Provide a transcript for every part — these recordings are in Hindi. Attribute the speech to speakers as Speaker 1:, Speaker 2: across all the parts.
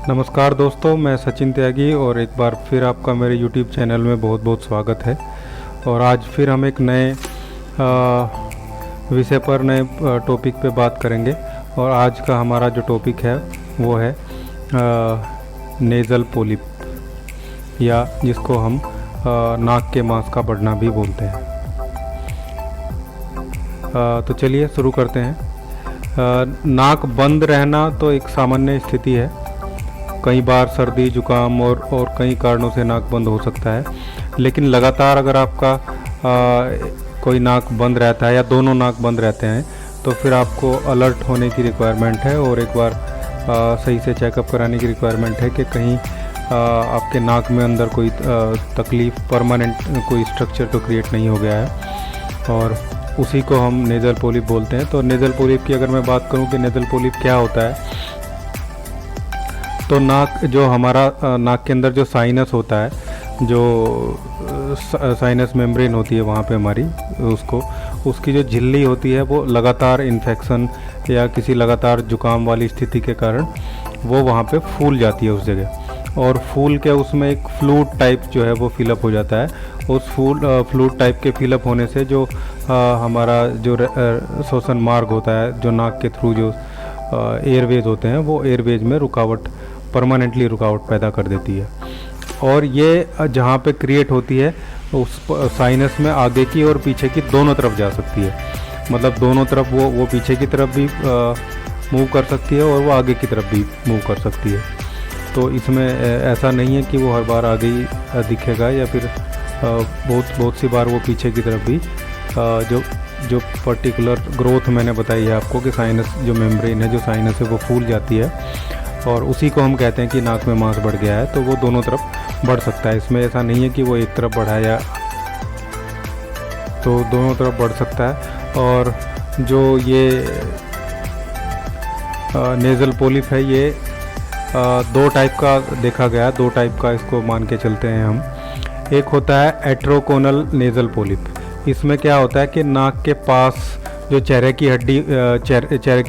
Speaker 1: नमस्कार दोस्तों, मैं सचिन त्यागी और एक बार फिर आपका मेरे YouTube चैनल में बहुत बहुत स्वागत है। और आज फिर हम एक नए विषय पर नए टॉपिक पे बात करेंगे। और आज का हमारा जो टॉपिक है वो है नेज़ल पोलिप, या जिसको हम नाक के मांस का बढ़ना भी बोलते हैं। तो चलिए शुरू करते हैं। नाक बंद रहना तो एक सामान्य स्थिति है। कई बार सर्दी जुकाम और कई कारणों से नाक बंद हो सकता है, लेकिन लगातार अगर आपका कोई नाक बंद रहता है या दोनों नाक बंद रहते हैं तो फिर आपको अलर्ट होने की रिक्वायरमेंट है और एक बार सही से चेकअप कराने की रिक्वायरमेंट है कि कहीं आपके नाक में अंदर कोई तकलीफ़, परमानेंट कोई स्ट्रक्चर तो क्रिएट नहीं हो गया है। और उसी को हम नेज़ल पोलिप बोलते हैं। तो नेज़ल पोलिप की अगर मैं बात करूं कि नेज़ल पोलिप क्या होता है, तो नाक जो हमारा नाक के अंदर जो साइनस होता है, जो साइनस मेम्ब्रेन होती है वहाँ पे हमारी, उसकी जो झिल्ली होती है वो लगातार इन्फेक्शन या किसी लगातार जुकाम वाली स्थिति के कारण वो वहाँ पे फूल जाती है उस जगह। और फूल के उसमें एक फ्लूइड टाइप जो है वो फिलअप हो जाता है। उस फ्लूइड टाइप के फिलअप होने से जो हमारा जो श्वसन मार्ग होता है, जो नाक के थ्रू जो एयरवेज होते हैं, वो एयरवेज में रुकावट, परमानेंटली रुकावट पैदा कर देती है। और ये जहाँ पे क्रिएट होती है उस साइनस में आगे की और पीछे की दोनों तरफ जा सकती है। मतलब दोनों तरफ वो पीछे की तरफ भी मूव कर सकती है और वो आगे की तरफ भी मूव कर सकती है। तो इसमें ऐसा नहीं है कि वो हर बार आगे ही दिखेगा या फिर बहुत सी बार वो पीछे की तरफ भी जो पर्टिकुलर ग्रोथ मैंने बताई है आपको कि साइनस जो मेम्ब्रेन है, जो साइनस है, वो फूल जाती है और उसी को हम कहते हैं कि नाक में मांस बढ़ गया है। तो वो दोनों तरफ बढ़ सकता है। इसमें ऐसा नहीं है कि वो एक तरफ बढ़ा या, तो दोनों तरफ बढ़ सकता है। और जो ये नेज़ल पोलिप है, ये दो टाइप का देखा गया, दो टाइप का इसको मान के चलते हैं हम। एक होता है एट्रोकोनल नेज़ल पोलिप। इसमें क्या होता है कि नाक के पास जो चेहरे की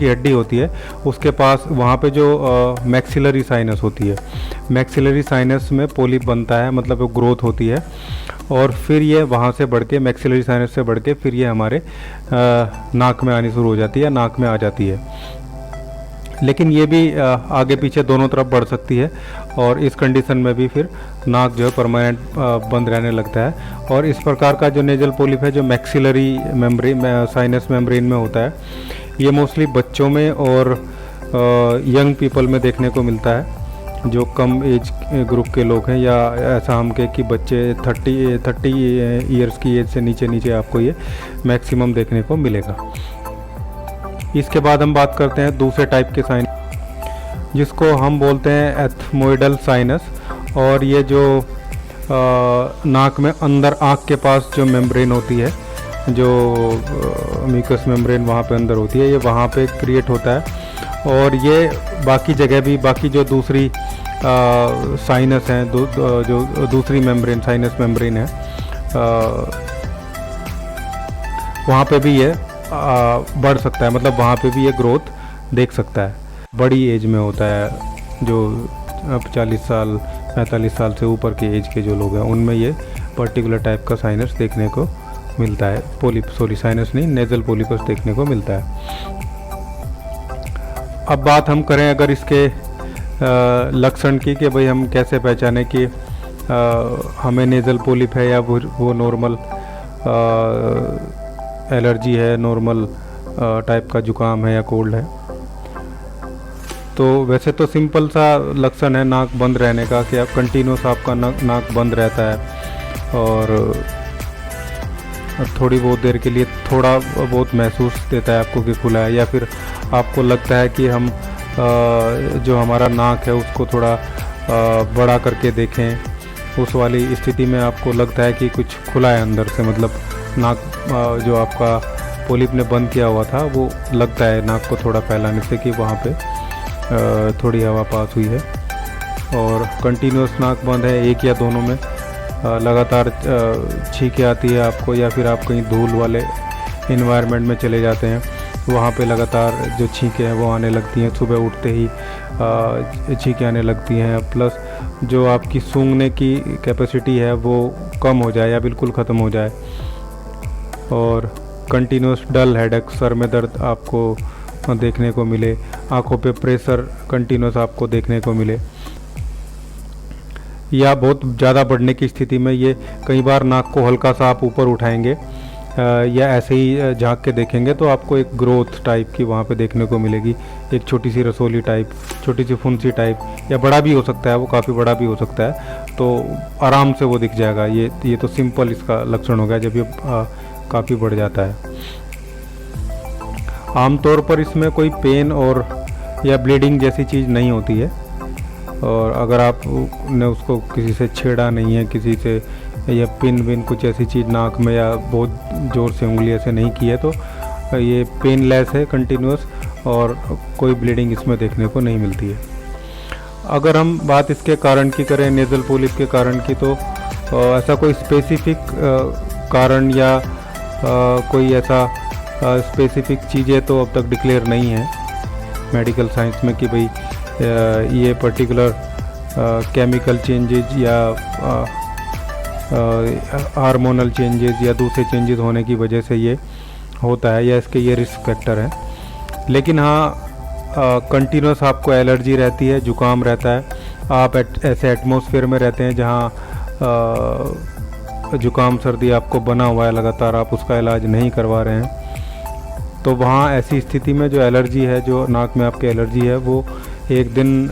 Speaker 1: हड्डी होती है, उसके पास वहाँ पे जो मैक्सिलरी साइनस होती है, मैक्सिलरी साइनस में पोलिप बनता है, मतलब वो ग्रोथ होती है। और फिर ये वहाँ से बढ़ के, मैक्सिलरी साइनस से बढ़ के फिर ये हमारे नाक में आनी शुरू हो जाती है, नाक में आ जाती है। लेकिन ये भी आगे पीछे दोनों तरफ बढ़ सकती है और इस कंडीशन में भी फिर नाक जो है परमानेंट बंद रहने लगता है। और इस प्रकार का जो नेज़ल पोलिप है, जो मैक्सिलरी मेम्ब्रेन, साइनस मेम्ब्रेन में होता है, ये मोस्टली बच्चों में और यंग पीपल में देखने को मिलता है, जो कम एज ग्रुप के लोग हैं, या ऐसा हम कहें कि बच्चे 30 ईयर्स की एज से नीचे आपको ये मैक्सिमम देखने को मिलेगा। इसके बाद हम बात करते हैं दूसरे टाइप के साइनस, जिसको हम बोलते हैं एथमोइडल साइनस। और ये जो नाक में अंदर, आँख के पास जो मेम्ब्रेन होती है, जो म्यूकस मेम्ब्रेन वहाँ पे अंदर होती है, ये वहाँ पे क्रिएट होता है। और ये बाकी जगह भी, बाकी जो दूसरी साइनस हैं, जो दूसरी मेम्ब्रेन, साइनस मेम्ब्रेन है, वहाँ पे भी ये बढ़ सकता है। मतलब वहाँ पे भी ये ग्रोथ देख सकता है। बड़ी एज में होता है, जो 40 साल 45 साल से ऊपर के एज के जो लोग हैं, उनमें ये पर्टिकुलर टाइप का साइनस देखने को मिलता है। पोलिप, सॉरी साइनस नहीं, नेज़ल पोलिपस देखने को मिलता है। अब बात हम करें अगर इसके लक्षण की, कि भाई हम कैसे पहचानें कि हमें नेज़ल पोलिप है या वो नॉर्मल एलर्जी है, नॉर्मल टाइप का जुकाम है या कोल्ड है। तो वैसे तो सिंपल सा लक्षण है नाक बंद रहने का, कि आप कंटिन्यूस आपका नाक बंद रहता है और थोड़ी बहुत देर के लिए थोड़ा बहुत महसूस देता है आपको कि खुला है, या फिर आपको लगता है कि हम जो हमारा नाक है उसको थोड़ा बड़ा करके देखें। उस वाली स्थिति में आपको लगता है कि कुछ खुला है अंदर से, मतलब नाक जो आपका पोलिप ने बंद किया हुआ था, वो लगता है नाक को थोड़ा फैलाने से कि वहाँ पे थोड़ी हवा पास हुई है। और कंटिन्यूस नाक बंद है, एक या दोनों में लगातार छींकें आती है आपको, या फिर आप कहीं धूल वाले इन्वायरमेंट में चले जाते हैं वहाँ पे लगातार जो छींकें हैं वो आने लगती हैं, सुबह उठते ही छींकें आने लगती हैं। प्लस जो आपकी सूंघने की कैपेसिटी है वो कम हो जाए या बिल्कुल ख़त्म हो जाए, और कंटिन्यूस डल हेडेक, सर में दर्द आपको देखने को मिले, आंखों पे प्रेशर कंटिन्यूस आपको देखने को मिले, या बहुत ज़्यादा बढ़ने की स्थिति में ये कई बार नाक को हल्का सा आप ऊपर उठाएंगे या ऐसे ही झांक के देखेंगे तो आपको एक ग्रोथ टाइप की वहाँ पे देखने को मिलेगी, एक छोटी सी रसोली टाइप, छोटी सी फुंसी टाइप, या बड़ा भी हो सकता है, वो काफ़ी बड़ा भी हो सकता है, तो आराम से वो दिख जाएगा। ये तो सिंपल इसका लक्षण हो गया जब ये काफ़ी बढ़ जाता है। आमतौर पर इसमें कोई पेन और या ब्लीडिंग जैसी चीज़ नहीं होती है, और अगर आपने उसको किसी से छेड़ा नहीं है, किसी से या पिन विन कुछ ऐसी चीज़ नाक में या बहुत ज़ोर से उंगली ऐसे नहीं की है, तो ये पेनलेस है कंटिन्यूस, और कोई ब्लीडिंग इसमें देखने को नहीं मिलती है। अगर हम बात इसके कारण की करें, नेज़ल पोलिप के कारण की, तो ऐसा कोई स्पेसिफिक कारण या कोई ऐसा स्पेसिफिक चीज़ें तो अब तक डिक्लेयर नहीं है मेडिकल साइंस में कि भाई ये पर्टिकुलर केमिकल चेंजेस या हार्मोनल चेंजेस या दूसरे चेंजेस होने की वजह से ये होता है या इसके ये रिस्क फैक्टर हैं। लेकिन हाँ, कंटिन्यूस आपको एलर्जी रहती है, जुकाम रहता है, आप ऐसे एटमॉस्फेयर में रहते हैं जहाँ जुकाम सर्दी आपको बना हुआ है लगातार, आप उसका इलाज नहीं करवा रहे हैं, तो वहाँ ऐसी स्थिति में जो एलर्जी है, जो नाक में आपके एलर्जी है, वो एक दिन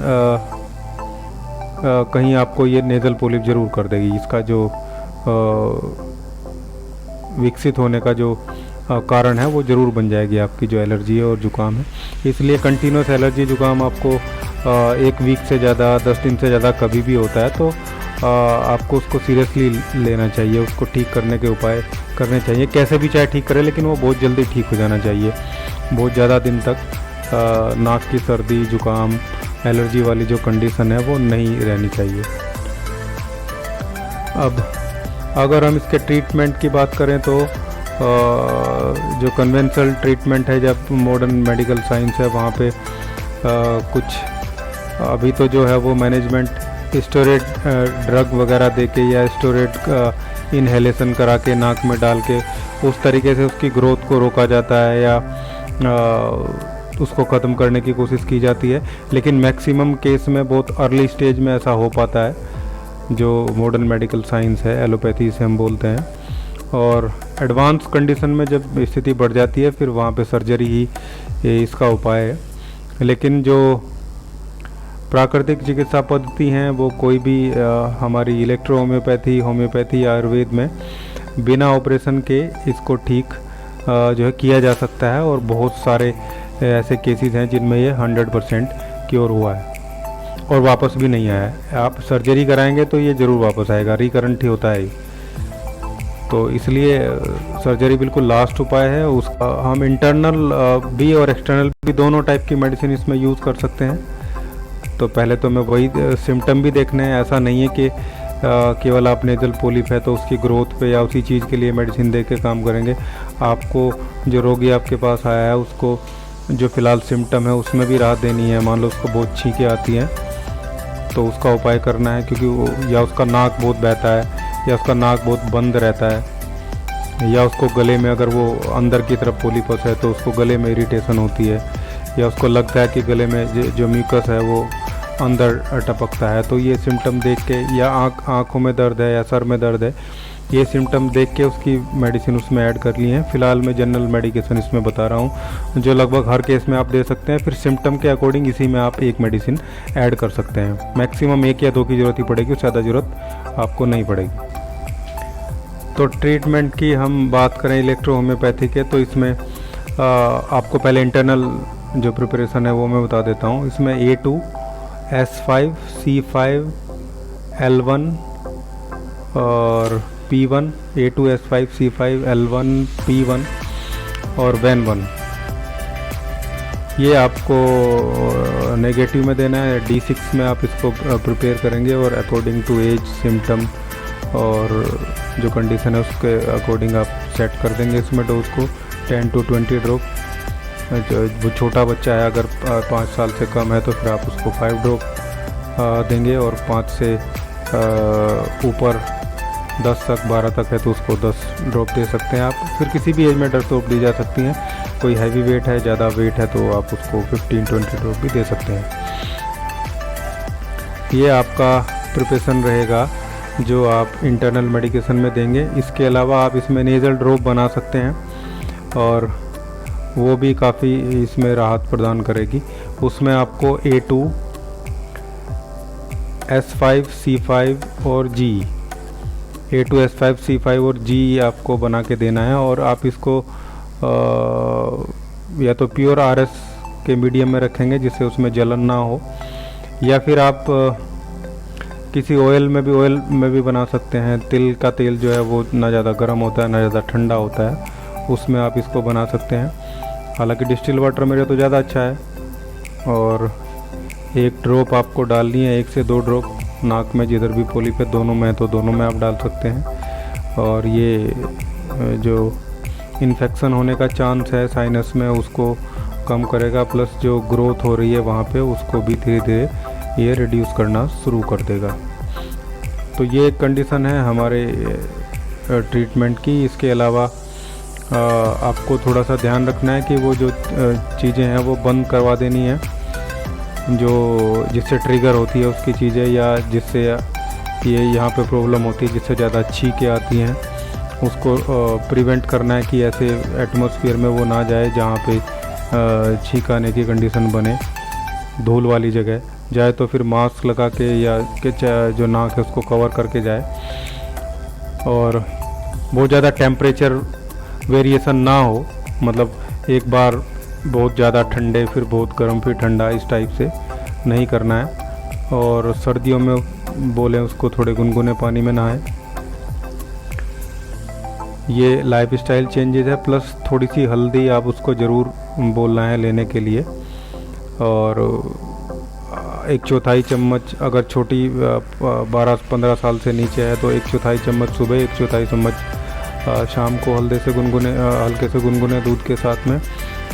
Speaker 1: कहीं आपको ये नेज़ल पोलिप ज़रूर कर देगी। इसका जो विकसित होने का जो कारण है वो ज़रूर बन जाएगी आपकी जो एलर्जी है और ज़ुकाम है। इसलिए कंटिन्यूस एलर्जी ज़ुकाम आपको 1 वीक से ज़्यादा, 10 दिन से ज़्यादा कभी भी होता है तो आपको उसको सीरियसली लेना चाहिए, उसको ठीक करने के उपाय करने चाहिए, कैसे भी चाहे ठीक करें, लेकिन वो बहुत जल्दी ठीक हो जाना चाहिए। बहुत ज़्यादा दिन तक नाक की सर्दी, ज़ुकाम, एलर्जी वाली जो कंडीशन है वो नहीं रहनी चाहिए। अब अगर हम इसके ट्रीटमेंट की बात करें तो जो कन्वेंशनल ट्रीटमेंट है, जब मॉडर्न मेडिकल साइंस है वहाँ पे कुछ अभी तो जो है वो मैनेजमेंट स्टेरॉइड ड्रग वगैरह देके या स्टेरॉइड इनहेलेशन करा के नाक में डाल के उस तरीके से उसकी ग्रोथ को रोका जाता है या उसको ख़त्म करने की कोशिश की जाती है। लेकिन मैक्सिमम केस में बहुत अर्ली स्टेज में ऐसा हो पाता है, जो मॉडर्न मेडिकल साइंस है, एलोपैथी से हम बोलते हैं। और एडवांस कंडीशन में जब स्थिति बढ़ जाती है फिर वहाँ पे सर्जरी ही इसका उपाय है। लेकिन जो प्राकृतिक चिकित्सा पद्धति हैं वो कोई भी हमारी इलेक्ट्रो होम्योपैथी, होम्योपैथी या आयुर्वेद में बिना ऑपरेशन के इसको ठीक जो है किया जा सकता है। और बहुत सारे ऐसे केसेस हैं जिनमें ये 100% क्योर हुआ है और वापस भी नहीं आया है। आप सर्जरी कराएंगे तो ये ज़रूर वापस आएगा, रिकरेंट ही होता है। तो इसलिए सर्जरी बिल्कुल लास्ट उपाय है। उसका हम इंटरनल भी और एक्सटर्नल भी दोनों टाइप की मेडिसिन इसमें यूज़ कर सकते हैं। तो पहले तो मैं वही सिम्टम भी देखने हैं, ऐसा नहीं है कि केवल आप नेज़ल पोलिप है तो उसकी ग्रोथ पे या उसी चीज़ के लिए मेडिसिन दे के काम करेंगे। आपको जो रोगी आपके पास आया है उसको जो फ़िलहाल सिम्टम है उसमें भी राहत देनी है। मान लो उसको बहुत छींकें आती हैं तो उसका उपाय करना है, क्योंकि वो या उसका नाक बहुत बहता है या उसका नाक बहुत बंद रहता है, या उसको गले में अगर वो अंदर की तरफ पोलिपस है तो उसको गले में इरिटेशन होती है, या उसको लगता है कि गले में जो म्यूकस है वो अंदर टपकता है। तो ये सिम्टम देख के, या आँखों में दर्द है या सर में दर्द है, ये सिम्टम देख के उसकी मेडिसिन उसमें ऐड कर ली है। फ़िलहाल मैं जनरल मेडिकेशन इसमें बता रहा हूँ जो लगभग हर केस में आप दे सकते हैं। फिर सिम्टम के अकॉर्डिंग इसी में आप एक मेडिसिन ऐड कर सकते हैं। मैक्सिमम 1 या 2 की ज़रूरत ही पड़ेगी, उससे ज़्यादा ज़रूरत आपको नहीं पड़ेगी। तो ट्रीटमेंट की हम बात करें इलेक्ट्रो होम्योपैथी के, तो इसमें आपको पहले इंटरनल जो प्रिपरेशन है वो मैं बता देता हूँ। इसमें A2, S5, C5, L1 और P1, A2, S5, C5, L1, P1 और VEN1, ये आपको नेगेटिव में देना है। D6 में आप इसको प्रिपेयर करेंगे और अकॉर्डिंग टू एज, सिम्टम और जो कंडीशन है उसके अकॉर्डिंग आप सेट कर देंगे इसमें डोज को 10 to 20 ड्रॉप। जो वो छोटा बच्चा है अगर 5 साल से कम है तो फिर आप उसको 5 ड्रॉप देंगे, और 5 से ऊपर 10 तक 12 तक है तो उसको 10 ड्रॉप दे सकते हैं आप। फिर किसी भी एज में ड्रॉप दी जा सकती हैं। कोई हैवी वेट है, ज़्यादा वेट है तो आप उसको 15-20 ड्रॉप भी दे सकते हैं। ये आपका प्रिपरेशन रहेगा जो आप इंटरनल मेडिकेशन में देंगे। इसके अलावा आप इसमें नेज़ल ड्रॉप बना सकते हैं और वो भी काफ़ी इसमें राहत प्रदान करेगी। उसमें आपको A2, S5, C5 और G, A2, S5, C5 और G आपको बना के देना है। और आप इसको या तो प्योर RS के मीडियम में रखेंगे जिससे उसमें जलन ना हो, या फिर आप किसी ऑयल में भी बना सकते हैं। तिल का तेल जो है वो ना ज़्यादा गर्म होता है ना ज़्यादा ठंडा होता है, उसमें आप इसको बना सकते हैं। हालांकि डिस्टिल वाटर मेरे तो ज़्यादा अच्छा है। और 1 ड्रॉप आपको डालनी है, 1 से 2 ड्रॉप नाक में, जिधर भी पॉलिप है दोनों में तो दोनों में आप डाल सकते हैं। और ये जो इन्फेक्शन होने का चांस है साइनस में उसको कम करेगा, प्लस जो ग्रोथ हो रही है वहाँ पे उसको भी धीरे धीरे ये रिड्यूस करना शुरू कर देगा। तो ये एक कंडीशन है हमारे ट्रीटमेंट की। इसके अलावा आपको थोड़ा सा ध्यान रखना है कि वो जो चीज़ें हैं वो बंद करवा देनी है, जो जिससे ट्रिगर होती है उसकी चीज़ें, या जिससे ये यहाँ पे प्रॉब्लम होती है जिससे ज़्यादा छींकें आती हैं, उसको प्रिवेंट करना है कि ऐसे एटमॉस्फेयर में वो ना जाए जहाँ पे छींक आने की कंडीशन बने। धूल वाली जगह जाए तो फिर मास्क लगा के या जो नाक है उसको कवर करके जाए। और बहुत ज़्यादा टेम्परेचर वेरिएशन ना हो, मतलब एक बार बहुत ज़्यादा ठंडे फिर बहुत गर्म फिर ठंडा, इस टाइप से नहीं करना है। और सर्दियों में बोलें उसको थोड़े गुनगुने पानी में नहाएं। ये लाइफस्टाइल चेंजेस है, प्लस थोड़ी सी हल्दी आप उसको ज़रूर बोलना है लेने के लिए। और 1/4 चम्मच, अगर छोटी 12-15 साल से नीचे है तो 1/4 चम्मच सुबह, 1/4 चम्मच शाम को हल्के से गुनगुने दूध के साथ में।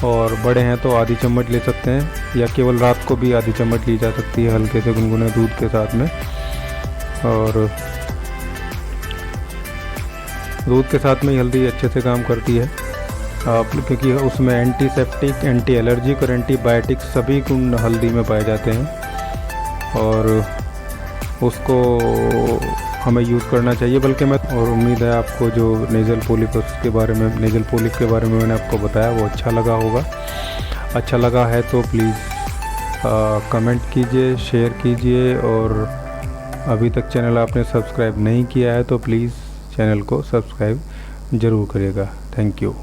Speaker 1: और बड़े हैं तो आधी चम्मच ले सकते हैं, या केवल रात को भी आधी चम्मच ली जा सकती है हल्के से गुनगुने दूध के साथ में। और दूध के साथ में ही हल्दी अच्छे से काम करती है क्योंकि उसमें एंटीसेप्टिक, एंटी एलर्जिक और एंटीबायोटिक सभी गुण हल्दी में पाए जाते हैं। और उसको हमें यूज़ करना चाहिए, बल्कि मैं और उम्मीद है आपको जो नेज़ल पोलिप के बारे में मैंने आपको बताया वो अच्छा लगा होगा। अच्छा लगा है तो प्लीज़ कमेंट कीजिए, शेयर कीजिए, और अभी तक चैनल आपने सब्सक्राइब नहीं किया है तो प्लीज़ चैनल को सब्सक्राइब ज़रूर करिएगा। Thank you.